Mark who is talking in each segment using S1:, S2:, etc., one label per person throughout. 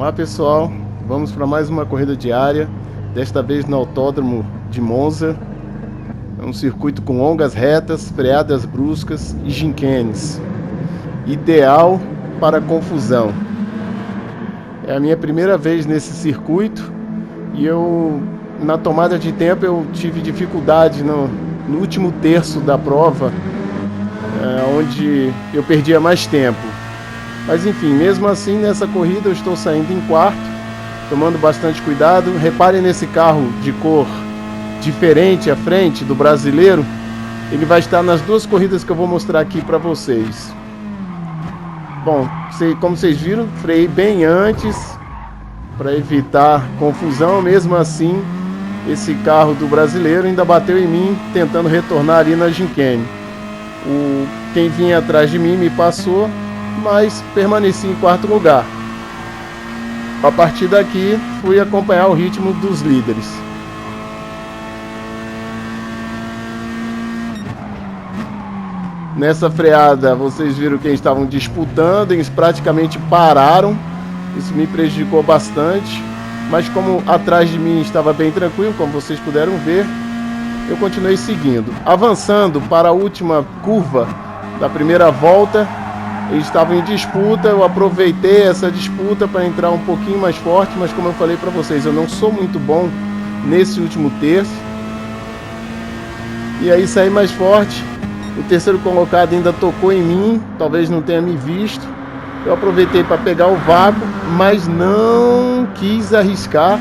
S1: Olá pessoal, vamos para mais uma corrida diária, desta vez no Autódromo de Monza. É um circuito com longas retas, freadas bruscas e gincanes, ideal para confusão. É a minha primeira vez nesse circuito e na tomada de tempo eu tive dificuldade no último terço da prova, onde eu perdia mais tempo. Mas enfim, mesmo assim nessa corrida eu estou saindo em quarto, tomando bastante cuidado. Reparem nesse carro de cor diferente à frente do brasileiro. Ele vai estar nas duas corridas que eu vou mostrar aqui para vocês. Bom, como vocês viram, freiei bem antes para evitar confusão. Mesmo assim, esse carro do brasileiro ainda bateu em mim, tentando retornar ali na gincane. Quem vinha atrás de mim me passou, mas permaneci em quarto lugar. A partir daqui fui acompanhar o ritmo dos líderes. Nessa freada vocês viram quem estavam disputando, eles praticamente pararam. Isso me prejudicou bastante, mas como atrás de mim estava bem tranquilo, como vocês puderam ver, eu continuei seguindo. Avançando para a última curva da primeira volta, eles estavam em disputa. Eu aproveitei essa disputa para entrar um pouquinho mais forte, mas como eu falei para vocês, eu não sou muito bom nesse último terço. E aí saí mais forte. O terceiro colocado ainda tocou em mim, talvez não tenha me visto. Eu aproveitei para pegar o vácuo, mas não quis arriscar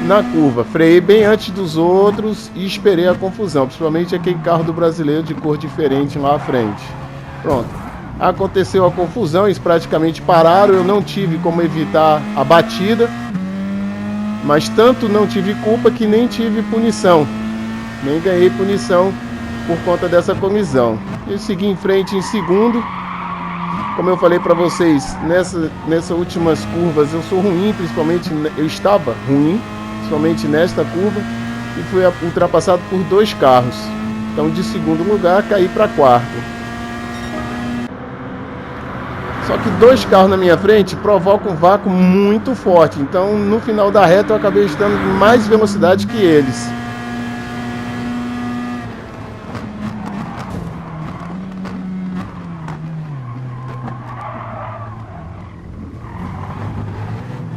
S1: na curva. Freiei bem antes dos outros e esperei a confusão, principalmente aquele carro do brasileiro de cor diferente lá à frente. Pronto. Aconteceu a confusão, eles praticamente pararam. Eu não tive como evitar a batida, mas tanto não tive culpa que nem tive punição, nem ganhei punição por conta dessa colisão. Eu segui em frente em segundo. Como eu falei para vocês, nessas últimas curvas eu sou ruim, eu estava ruim, principalmente nesta curva, e fui ultrapassado por dois carros. Então de segundo lugar caí para quarto. Só que dois carros na minha frente provocam um vácuo muito forte. Então no final da reta eu acabei estando em mais velocidade que eles.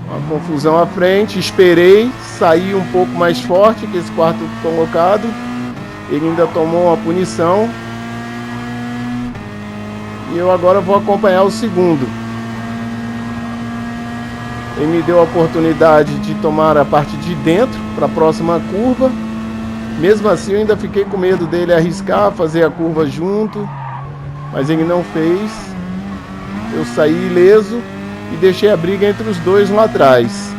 S1: Uma confusão à frente, esperei, saí um pouco mais forte que esse quarto colocado. Ele ainda tomou uma punição. E eu agora vou acompanhar o segundo. Ele me deu a oportunidade de tomar a parte de dentro para a próxima curva. Mesmo assim eu ainda fiquei com medo dele arriscar, fazer a curva junto, mas ele não fez. Eu saí ileso e deixei a briga entre os dois lá atrás.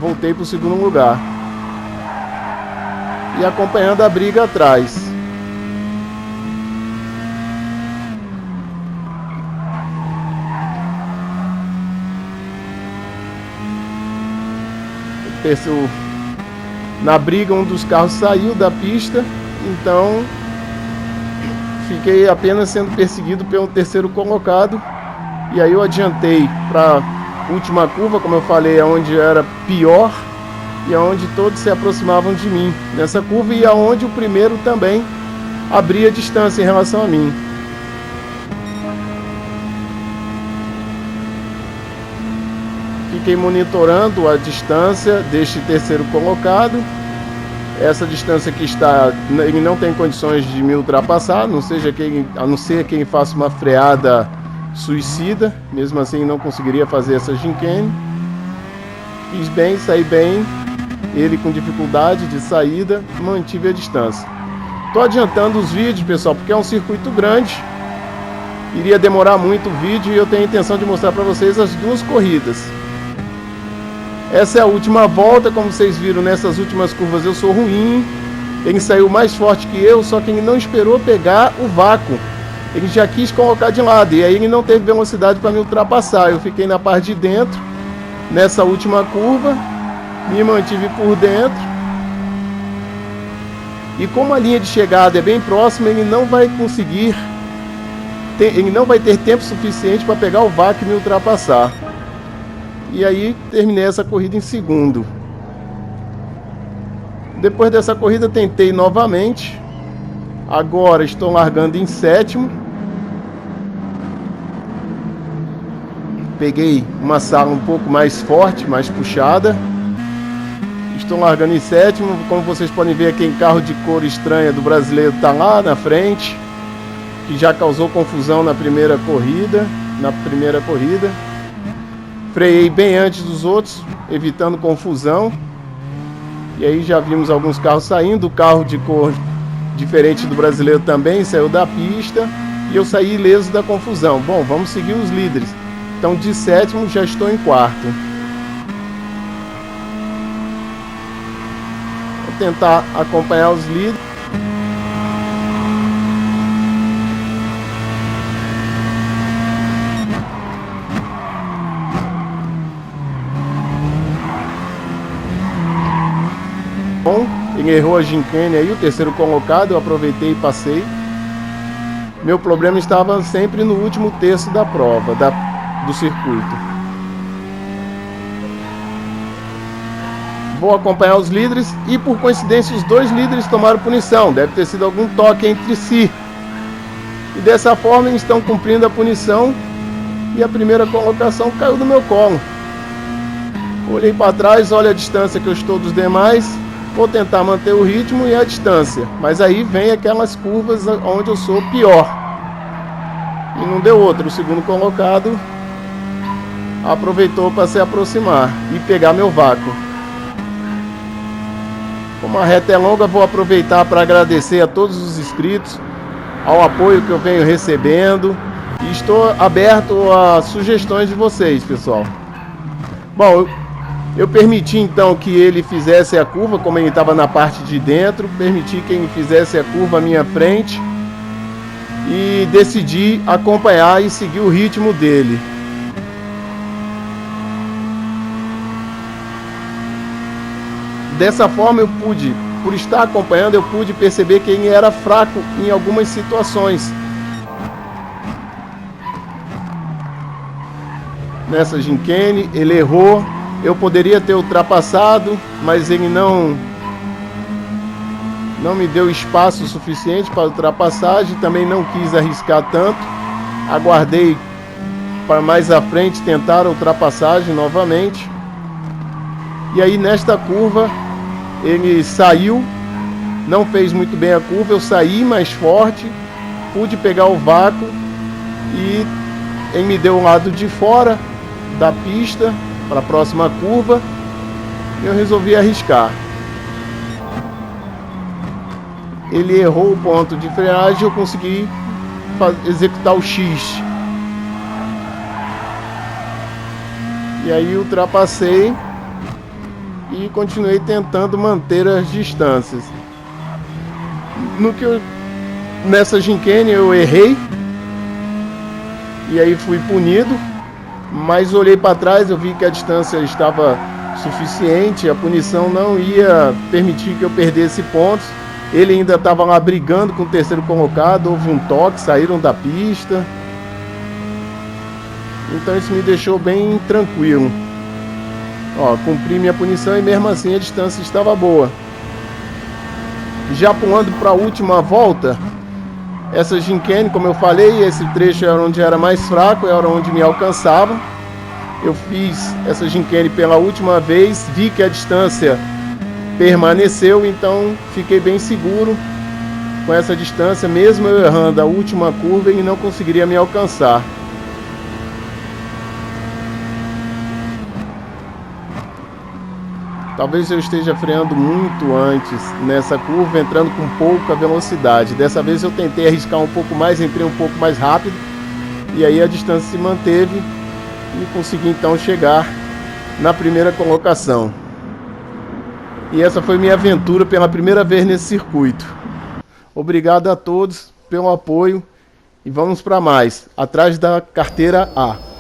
S1: Voltei para o segundo lugar e acompanhando a briga atrás. Na briga um dos carros saiu da pista, então fiquei apenas sendo perseguido pelo terceiro colocado. E aí eu adiantei para a última curva, como eu falei, onde era pior e onde todos se aproximavam de mim nessa curva, e aonde o primeiro também abria distância em relação a mim. Fiquei monitorando a distância deste terceiro colocado. Essa distância que está, ele não tem condições de me ultrapassar, a não ser que ele faça uma freada suicida. Mesmo assim não conseguiria fazer essa gincane. Fiz bem, saí bem. Ele com dificuldade de saída, mantive a distância. Estou adiantando os vídeos, pessoal, porque é um circuito grande. Iria demorar muito o vídeo e eu tenho a intenção de mostrar para vocês as duas corridas. Essa é a última volta. Como vocês viram, nessas últimas curvas eu sou ruim. Ele saiu mais forte que eu, só que ele não esperou pegar o vácuo. Ele já quis colocar de lado, e aí ele não teve velocidade para me ultrapassar. Eu fiquei na parte de dentro, nessa última curva, me mantive por dentro. E como a linha de chegada é bem próxima, ele não vai conseguir ele não vai ter tempo suficiente para pegar o vácuo e me ultrapassar. E aí terminei essa corrida em segundo. Depois dessa corrida tentei novamente. Agora estou largando em sétimo. Peguei uma sala um pouco mais forte, mais puxada. Estou largando em sétimo. Como vocês podem ver, aquele carro de cor estranha do brasileiro está lá na frente, que já causou confusão na primeira corrida. Freiei bem antes dos outros, evitando confusão. E aí já vimos alguns carros saindo. O carro de cor diferente do brasileiro também saiu da pista. E eu saí ileso da confusão. Bom, vamos seguir os líderes. Então de sétimo já estou em quarto. Vou tentar acompanhar os líderes. Bom, ele errou a gincane aí, o terceiro colocado, eu aproveitei e passei. Meu problema estava sempre no último terço da prova, do circuito. Vou acompanhar os líderes e, por coincidência, os dois líderes tomaram punição. Deve ter sido algum toque entre si. E dessa forma eles estão cumprindo a punição e a primeira colocação caiu do meu colo. Olhei para trás, olha a distância que eu estou dos demais. Vou tentar manter o ritmo e a distância. Mas aí vem aquelas curvas onde eu sou pior. E não deu outra. O segundo colocado aproveitou para se aproximar e pegar meu vácuo. Como a reta é longa, vou aproveitar para agradecer a todos os inscritos, ao apoio que eu venho recebendo. E estou aberto a sugestões de vocês, pessoal. Bom, eu permiti então que ele fizesse a curva, como ele estava na parte de dentro. Permiti que ele fizesse a curva à minha frente. E decidi acompanhar e seguir o ritmo dele. Dessa forma eu pude, por estar acompanhando, eu pude perceber que ele era fraco em algumas situações. Nessa gincane, ele errou. Eu poderia ter ultrapassado, mas ele não me deu espaço suficiente para ultrapassagem. Também não quis arriscar tanto. Aguardei para mais à frente tentar a ultrapassagem novamente. E aí nesta curva ele saiu, não fez muito bem a curva. Eu saí mais forte, pude pegar o vácuo e ele me deu o lado de fora da pista para a próxima curva. E eu resolvi arriscar. Ele errou o ponto de freagem, eu consegui executar o X. E aí ultrapassei e continuei tentando manter as distâncias. Nessa gincane eu errei e aí fui punido, mas olhei para trás, eu vi que a distância estava suficiente, a punição não ia permitir que eu perdesse pontos. Ele ainda estava lá brigando com o terceiro colocado, houve um toque, saíram da pista. Então isso me deixou bem tranquilo. Ó, cumpri minha punição e mesmo assim a distância estava boa. Já pulando para a última volta, essa gincane, como eu falei, esse trecho era onde era mais fraco, era onde me alcançava. Eu fiz essa gincane pela última vez, vi que a distância permaneceu, então fiquei bem seguro com essa distância. Mesmo eu errando a última curva, ele não conseguiria me alcançar. Talvez eu esteja freando muito antes nessa curva, entrando com pouca velocidade. Dessa vez eu tentei arriscar um pouco mais, entrei um pouco mais rápido e aí a distância se manteve e consegui então chegar na primeira colocação. E essa foi minha aventura pela primeira vez nesse circuito. Obrigado a todos pelo apoio e vamos para mais, atrás da carteira A.